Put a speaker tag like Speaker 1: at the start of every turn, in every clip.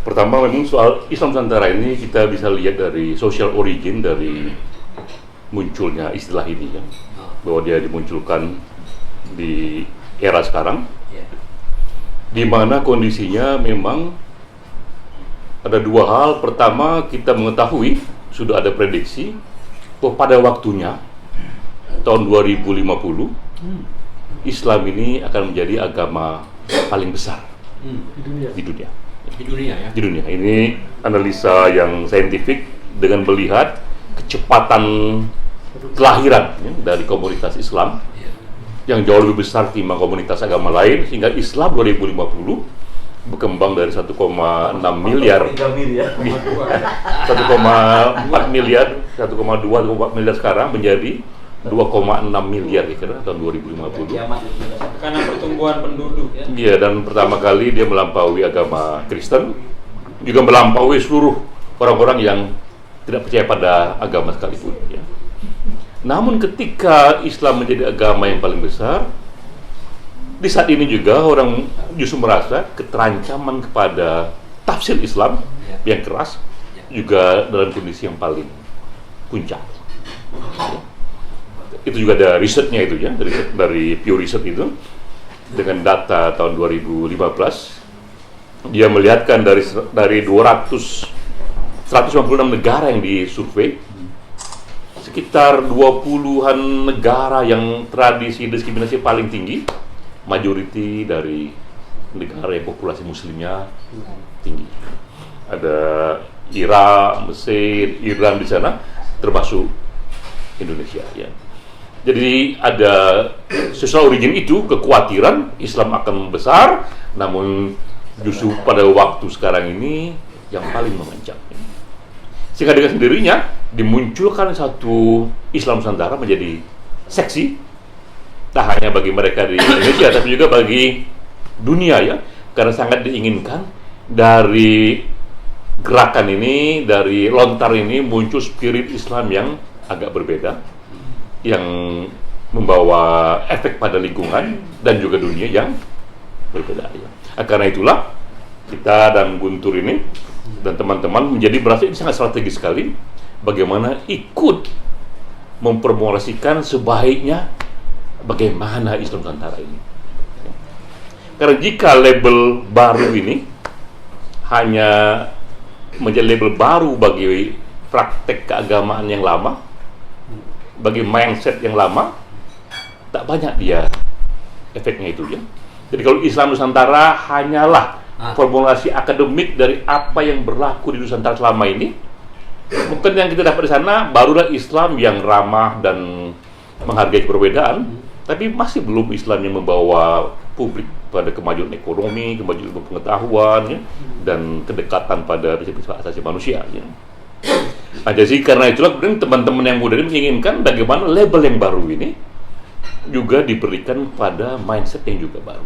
Speaker 1: Pertama, memang soal Islam Nusantara ini kita bisa lihat dari social origin dari munculnya istilah ini ya, bahwa dia dimunculkan di era sekarang, di mana kondisinya memang ada dua hal. Pertama, kita mengetahui sudah ada prediksi bahwa pada waktunya tahun 2050 Islam ini akan menjadi agama paling besar di dunia. Di dunia. Ini analisa yang saintifik dengan melihat kecepatan kelahiran ya, dari komunitas Islam yang jauh lebih besar ketimbang komunitas agama lain, sehingga Islam 2050 berkembang dari 1,6 miliar 1,4 miliar 1,2 miliar sekarang menjadi 2,6 miliar kira-kira tahun 2050.
Speaker 2: Karena pertumbuhan penduduk ya.
Speaker 1: Iya, dan pertama kali dia melampaui agama Kristen, juga melampaui seluruh orang-orang yang tidak percaya pada agama sekalipun ya. Namun ketika Islam menjadi agama yang paling besar, di saat ini juga orang justru merasa keterancaman kepada tafsir Islam yang keras juga dalam kondisi yang paling puncak. Itu juga ada risetnya itu ya, dari Pew Research itu, dengan data tahun 2015 dia melihatkan dari 156 negara yang disurvei, sekitar 20-an negara yang tradisi diskriminasi paling tinggi, majority dari negara yang populasi muslimnya tinggi. Ada Irak, Mesir, Iran di sana, termasuk Indonesia ya. Jadi ada social origin itu, kekhawatiran Islam akan besar, namun justru pada waktu sekarang ini yang paling mengancam. Sehingga dengan sendirinya dimunculkan satu Islam Nusantara menjadi seksi, tak hanya bagi mereka di Indonesia, tapi juga bagi dunia ya, karena sangat diinginkan dari gerakan ini, dari lontar ini muncul spirit Islam yang agak berbeda, yang membawa efek pada lingkungan dan juga dunia yang berbeda ya. Karena itulah kita dan Guntur ini dan teman-teman menjadi berasa ini sangat strategis sekali bagaimana ikut mempromosikan sebaiknya bagaimana Islam Nusantara ini. Karena jika label baru ini hanya menjadi label baru bagi praktek keagamaan yang lama, bagi mindset yang lama, tak banyak dia efeknya itu ya. Jadi kalau Islam Nusantara hanyalah formulasi akademik dari apa yang berlaku di Nusantara selama ini, mungkin yang kita dapat di sana barulah Islam yang ramah dan menghargai perbedaan, tapi masih belum Islam yang membawa publik pada kemajuan ekonomi, kemajuan pengetahuan ya, dan kedekatan pada prinsip-prinsip asasi manusia ya. Nah, jadi karena itulah kemudian teman-teman yang muda ini menginginkan bagaimana label yang baru ini juga diberikan pada mindset yang juga baru.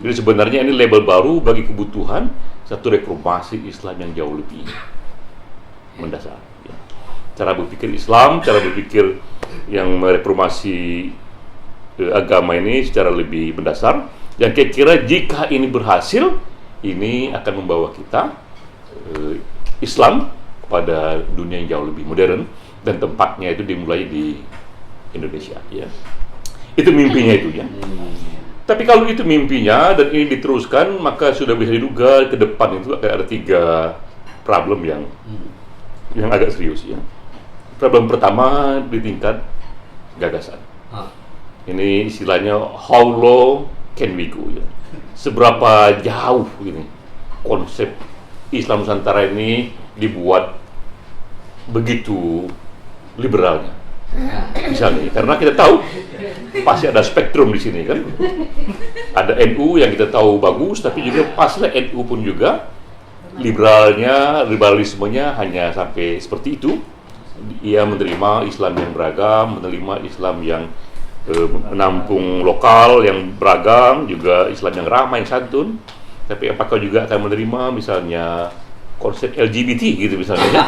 Speaker 1: Jadi sebenarnya ini label baru bagi kebutuhan satu reformasi Islam yang jauh lebih mendasar. Ya. Cara berpikir Islam, cara berpikir yang mereformasi agama ini secara lebih mendasar. Yang kira-kira jika ini berhasil, ini akan membawa kita Islam pada dunia yang jauh lebih modern, dan tempatnya itu dimulai di Indonesia ya. Itu mimpinya itu ya. Tapi kalau itu mimpinya dan ini diteruskan, maka sudah bisa diduga ke depan itu akan ada 3 problem yang agak serius ya. Problem pertama di tingkat gagasan. Ini istilahnya how low can we go ya. Seberapa jauh ini konsep Islam Nusantara ini dibuat begitu liberalnya, misalnya, karena kita tahu pasti ada spektrum di sini kan, ada NU yang kita tahu bagus, tapi juga paslah NU pun juga liberalismenya hanya sampai seperti itu. Ia menerima Islam yang beragam, menerima Islam yang menampung lokal yang beragam, juga Islam yang ramah, yang santun. Tapi apakah juga akan menerima misalnya konsep LGBT gitu misalnya,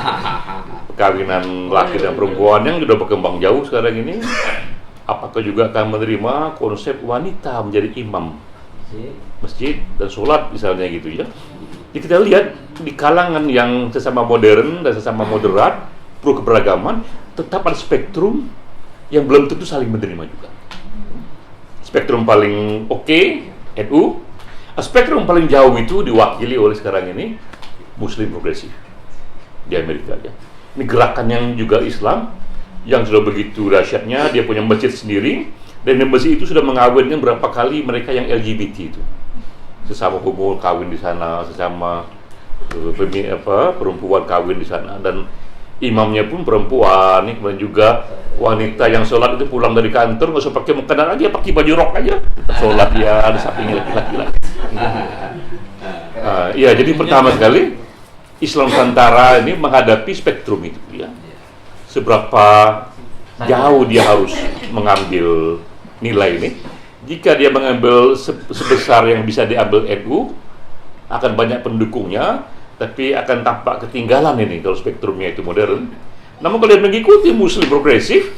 Speaker 1: perkawinan laki dan perempuan yang sudah berkembang jauh sekarang ini? Apakah juga akan menerima konsep wanita menjadi imam masjid dan sholat misalnya gitu ya? Jadi kita lihat di kalangan yang sesama modern dan sesama moderat, pro keberagaman, tetap ada spektrum yang belum tentu saling menerima juga. Spektrum paling oke, NU. Spektrum paling jauh itu diwakili oleh sekarang ini Muslim progresif di Amerika. Ya. Ini gerakan yang juga Islam, yang sudah begitu dahsyatnya, dia punya masjid sendiri, dan di masjid itu sudah mengawinkan berapa kali mereka yang LGBT itu. Sesama homo kawin di sana, sesama perempuan kawin di sana, dan imamnya pun perempuan, nih, kemudian juga wanita yang sholat itu pulang dari kantor nggak usah pakai mukena lagi, pakai baju rok aja, sholat dia di sampingnya laki-laki. Iya, jadi pertama sekali Islam Nusantara ini menghadapi spektrum itu, ya. Seberapa jauh dia harus mengambil nilai ini. Jika dia mengambil sebesar yang bisa diambil NU, akan banyak pendukungnya, tapi akan tampak ketinggalan ini kalau spektrumnya itu modern. Namun kalau dia mengikuti Muslim progresif,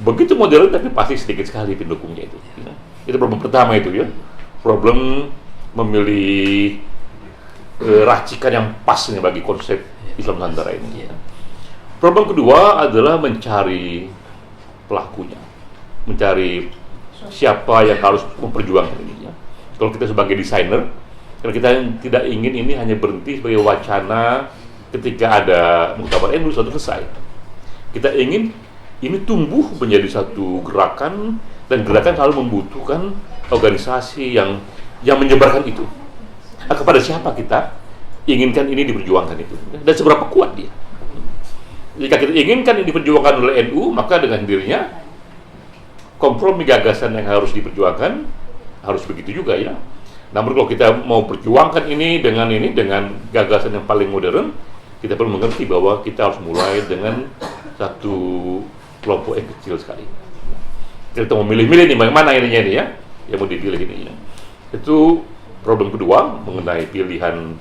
Speaker 1: begitu modern tapi pasti sedikit sekali pendukungnya itu. Ya. Itu problem pertama itu, ya. Problem memilih racikan yang pas nih bagi konsep Islam Nusantara ini. Problem kedua adalah mencari pelakunya, mencari siapa yang harus memperjuangkan ini. Ya. Kalau kita sebagai desainer, karena kita tidak ingin ini hanya berhenti sebagai wacana ketika ada muktamar NU sudah selesai. Kita ingin ini tumbuh menjadi satu gerakan, dan gerakan selalu membutuhkan organisasi yang menyebarkan itu. Kepada siapa kita inginkan ini diperjuangkan itu, dan seberapa kuat dia. Jika kita inginkan ini diperjuangkan oleh NU, maka dengan sendirinya kompromi gagasan yang harus diperjuangkan harus begitu juga, ya. Namun kalau kita mau perjuangkan ini dengan gagasan yang paling modern, kita perlu mengerti bahwa kita harus mulai dengan satu kelompok yang kecil sekali. Kita mau milih-milih nih bagaimana ininya ini, ya, yang mau dipilih ini, ya. Itu problem kedua mengenai pilihan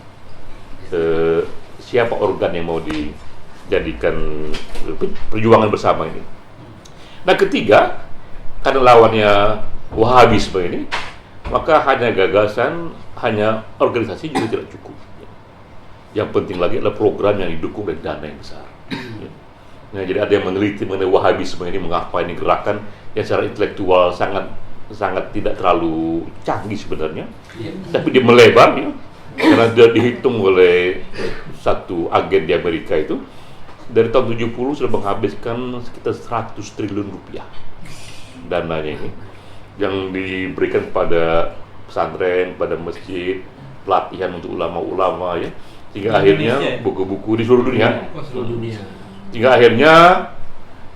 Speaker 1: siapa organ yang mau dijadikan perjuangan bersama ini. Nah, ketiga, karena lawannya Wahabisme ini, maka hanya gagasan, hanya organisasi juga tidak cukup. Yang penting lagi adalah program yang didukung dari dana yang besar. Nah, jadi ada yang meneliti mengenai Wahabisme ini, mengapa ini gerakan yang secara intelektual sangat tidak terlalu canggih sebenarnya, tapi dia melebar, ya, karena dia dihitung oleh satu agen di Amerika itu dari tahun 70 sudah menghabiskan sekitar 100 triliun rupiah dananya ini yang diberikan pada pesantren, pada masjid, pelatihan untuk ulama-ulama, ya, hingga akhirnya buku-buku di seluruh dunia, hingga akhirnya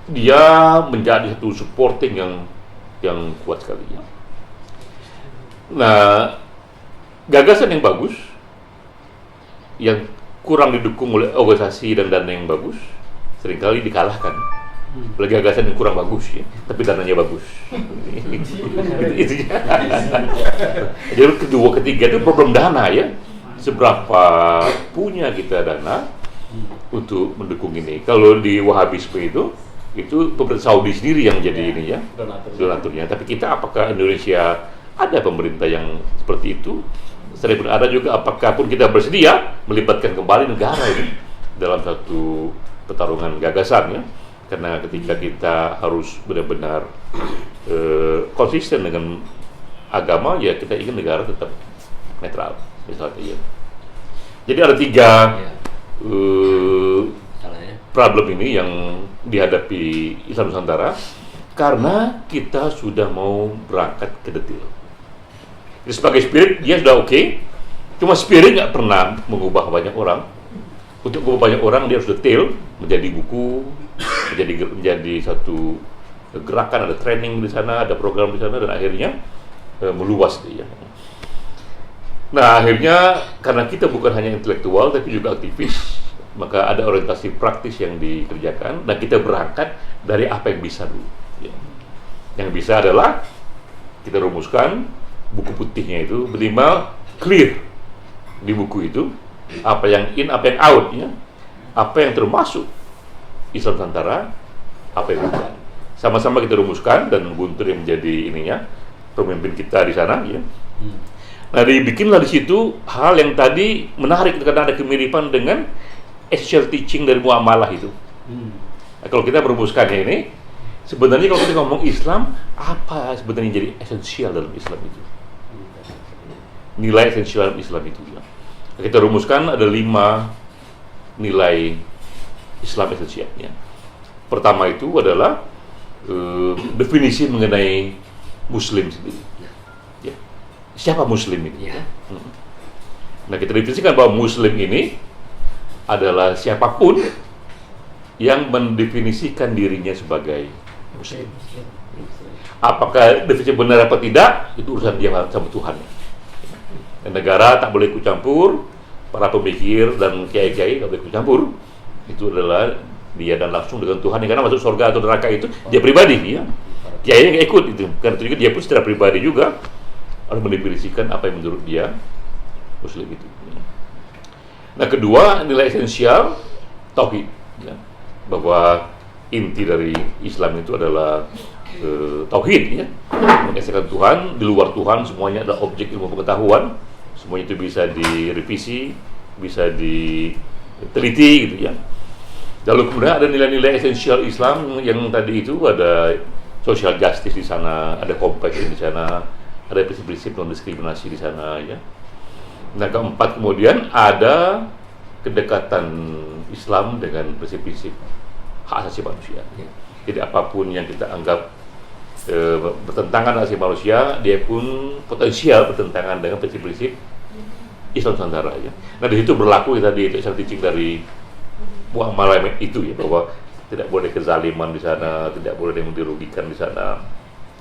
Speaker 1: dia menjadi satu supporting yang kuat sekali, ya. Nah, gagasan yang bagus yang kurang didukung oleh organisasi dan dana yang bagus seringkali dikalahkan oleh gagasan yang kurang bagus, ya, tapi dananya bagus. Itu jadi kedua, ketiga itu problem dana, ya. Seberapa punya kita dana untuk mendukung ini. Kalau di Wahabisme itu pemerintah Saudi sendiri yang jadi ini, ya, donaturnya. Tapi kita, apakah Indonesia ada pemerintah yang seperti itu? Selain ada juga, apakah pun kita bersedia melibatkan kembali negara ini dalam satu pertarungan gagasan, ya? Karena ketika kita harus benar-benar konsisten dengan agama, ya kita ingin negara tetap netral, misalnya, ya. Jadi ada tiga problem ini yang dihadapi Islam Nusantara karena kita sudah mau berangkat ke detail. Jadi sebagai spirit dia sudah oke, cuma spirit nggak pernah mengubah banyak orang. Untuk mengubah banyak orang dia harus detail, menjadi buku, menjadi satu gerakan, ada training di sana, ada program di sana, dan akhirnya meluas dia. Nah, akhirnya karena kita bukan hanya intelektual tapi juga aktivis, maka ada orientasi praktis yang dikerjakan, dan kita berangkat dari apa yang bisa dulu, ya. Yang bisa adalah kita rumuskan buku putihnya itu minimal clear di buku itu apa yang in, apa yang out, ya, apa yang termasuk Islam Nusantara, apa yang bukan. Sama-sama kita rumuskan, dan Guntur yang menjadi ininya, pemimpin kita di sana, ya. Nah, dibikinlah di situ hal yang tadi menarik karena ada kemiripan dengan essential teaching dari muamalah itu. Nah, kalau kita merumuskannya ini, sebenarnya kalau kita ngomong Islam, apa sebenarnya jadi esensial dalam Islam itu? Nilai esensial dalam Islam itu. Nah, kita rumuskan ada 5 nilai Islam esensialnya. Pertama itu adalah definisi mengenai Muslim sendiri. Ya. Siapa Muslim ini?
Speaker 3: Ya.
Speaker 1: Nah, kita definisikan bahwa Muslim ini adalah siapapun yang mendefinisikan dirinya sebagai Muslim. Apakah definisi benar apa tidak, itu urusan dia sama Tuhan. Dan negara tak boleh ikut campur, para pemikir dan kiai-kiai tak boleh ikut campur. Itu adalah dia dan langsung dengan Tuhan. Karena masuk surga atau neraka itu dia pribadi, ya. Kiai nggak ikut itu. Karena itu juga dia pun secara pribadi juga harus mendefinisikan apa yang menurut dia Muslim itu. Nah, kedua, nilai esensial tauhid, ya. Bahwa inti dari Islam itu adalah tauhid, ya. Mengesahkan Tuhan, di luar Tuhan semuanya adalah objek ilmu pengetahuan. Semuanya itu bisa direvisi, bisa diteliti gitu, ya. Lalu kemudian ada nilai-nilai esensial Islam yang tadi itu ada social justice di sana, ada compassion di sana, ada prinsip-prinsip non diskriminasi di sana, ya. Nah, keempat kemudian ada kedekatan Islam dengan prinsip-prinsip hak asasi manusia. Jadi apapun yang kita anggap bertentangan dengan asasi manusia, dia pun potensial bertentangan dengan prinsip-prinsip Islam Nusantara, ya. Nah, di situ berlaku tadi itu teaching dari muamalah itu, ya, bahwa tidak boleh kezaliman di sana, tidak boleh yang dirugikan di sana,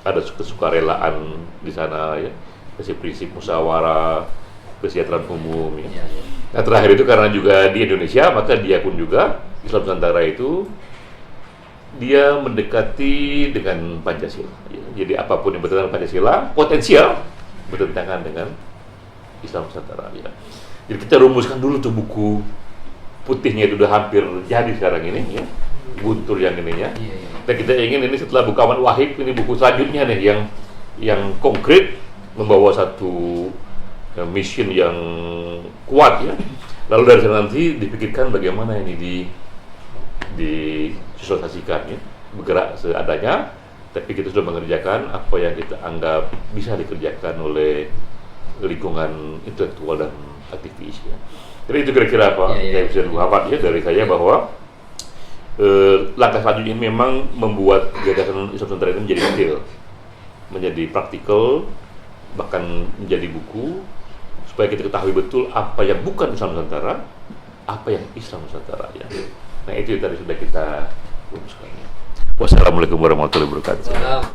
Speaker 1: ada kesukarelaan di sana, ya, prinsip-prinsip musyawarah, kesejahteraan umum, ya. Nah, terakhir itu karena juga di Indonesia, maka dia pun juga Islam Nusantara itu dia mendekati dengan Pancasila, ya. Jadi apapun yang bertentangan dengan Pancasila potensial bertentangan dengan Islam Nusantara, ya. Jadi kita rumuskan dulu tuh buku putihnya itu udah hampir jadi sekarang ini, ya. Guntur yang ini, ya. Dan kita ingin ini setelah buku Ahmad Wahid, ini buku selanjutnya nih yang konkret membawa satu mission yang kuat, ya. Lalu dari sana nanti dipikirkan bagaimana ini disosialisasikan, ya. Bergerak seadanya, tapi kita sudah mengerjakan apa yang kita anggap bisa dikerjakan oleh lingkungan intelektual dan aktivis, ya. Jadi itu kira-kira apa yang bisa dibuat, ya, dari saya bahwa langkah selanjutnya ini memang membuat gagasan Islam Nusantara itu menjadi detail, menjadi praktikal, bahkan menjadi buku supaya kita ketahui betul apa yang bukan Islam Nusantara, apa yang Islam Nusantara, ya. Nah, itu tadi sudah kita rumuskan. Wassalamualaikum warahmatullahi wabarakatuh.